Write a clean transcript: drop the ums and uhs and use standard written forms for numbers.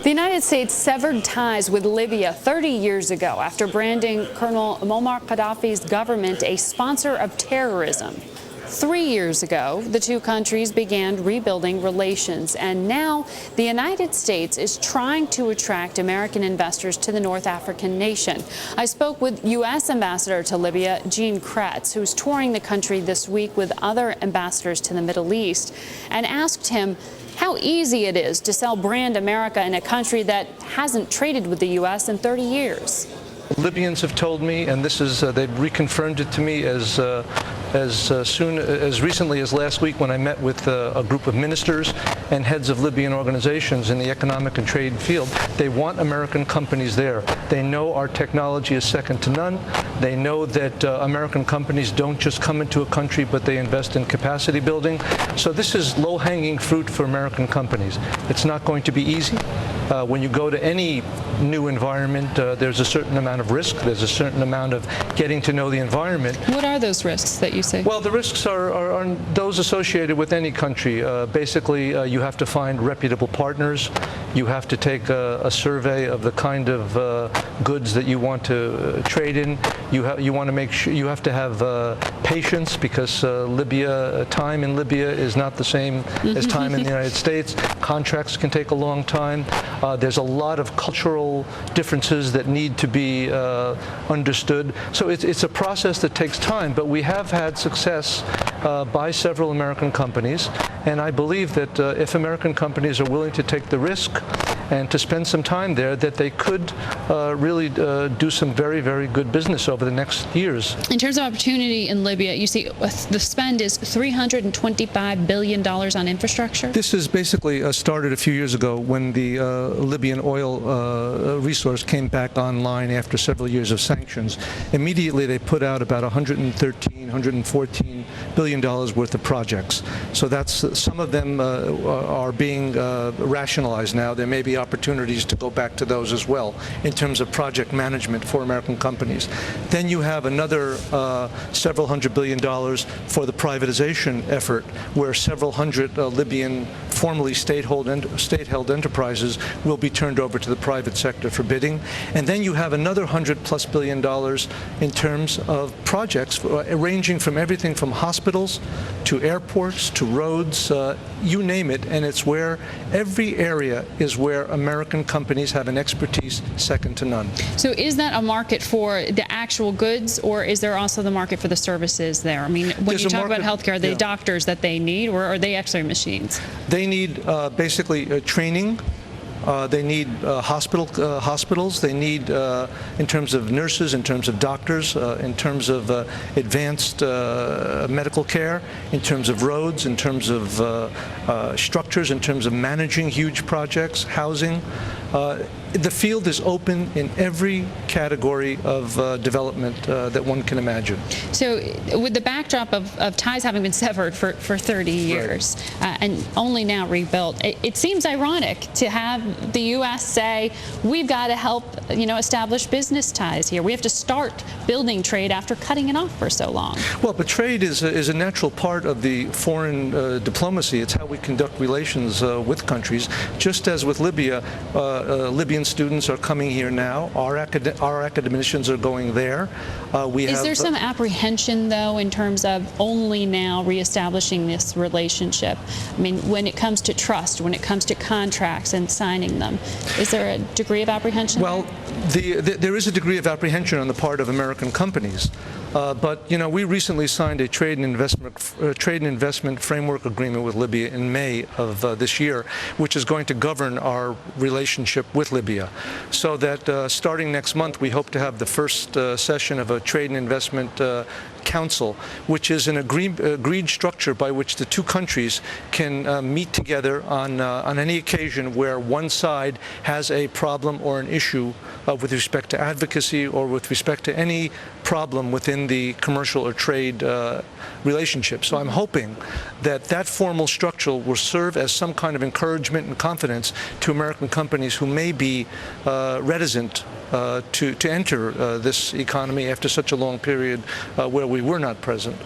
The United States severed ties with Libya 30 years ago after branding Colonel Muammar Gaddafi's government a sponsor of terrorism. 3 years ago, the two countries began rebuilding relations, and now the United States is trying to attract American investors to the North African nation. I spoke with U.S. Ambassador to Libya, Cretz, who's touring the country this week with other ambassadors to the Middle East, and asked him how easy it is to sell brand America in a country that hasn't traded with the U.S. in 30 years. Libyans have told me, and this is they've reconfirmed it to me as recently as last week when I met with a group of ministers and heads of Libyan organizations in the economic and trade field. They want American companies there. They know our technology is second to none. They know that American companies don't just come into a country, but they invest in capacity building. So this is low-hanging fruit for American companies. It's not going to be easy. When you go to any new environment, there's a certain amount of risk. There's a certain amount of getting to know the environment. What are those risks that you see? Well, the risks are those associated with any country. Basically, you have to find reputable partners. You have to take a survey of the kind of goods that you want to trade in. You want to make sure you have to have patience, because time in Libya is not the same as time in the United States. Contracts can take a long time. There's a lot of cultural differences that need to be understood. So it's a process that takes time, but we have had success by several American companies, and I believe that if American companies are willing to take the risk and to spend some time there, that they could really do some very, very good business over the next years. In terms of opportunity in Libya, you see the spend is $325 billion on infrastructure? This is basically started a few years ago when the Libyan oil resource came back online after several years of sanctions. Immediately they put out about $114 billion worth of projects. So that's some of them are being rationalized now. There may be opportunities to go back to those as well in terms of project management for American companies. Then you have another several $100 billion for the privatization effort, where several hundred Libyan formerly state-held enterprises will be turned over to the private sector for bidding. And then you have another $100+ billion in terms of projects ranging from everything from hospitals to airports to roads, you name it, and it's where every area is where American companies have an expertise second to none. So is that a market for the actual goods, or is there also the market for the services there? I mean, when you talk about healthcare, are they doctors that they need, or are they actually machines? They need basically training. They need hospitals. They need, in terms of nurses, in terms of doctors, in terms of advanced medical care, in terms of roads, in terms of structures, in terms of managing huge projects, housing. The field is open in every category of development that one can imagine. So with the backdrop of ties having been severed for 30 years, right, and only now rebuilt, it seems ironic to have the U.S. say, we've got to help establish business ties here. We have to start building trade after cutting it off for so long. Well, but trade is a natural part of the foreign diplomacy. It's how we conduct relations with countries. Just as with Libya, Libyan students are coming here now. Our academicians are going there. Is there some apprehension, though, in terms of only now reestablishing this relationship? I mean, when it comes to trust, when it comes to contracts and signing them, is there a degree of apprehension? Well, there is a degree of apprehension on the part of American companies. But we recently signed a trade and investment framework agreement with Libya in May of this year, which is going to govern our relationship with Libya. So that starting next month, we hope to have the first session of a trade and investment council, which is an agreed structure by which the two countries can meet together on any occasion where one side has a problem or an issue with respect to advocacy or with respect to any problem within the commercial or trade relationship. So I'm hoping that that formal structure will serve as some kind of encouragement and confidence to American companies who may be reticent to enter this economy after such a long period where we were not present.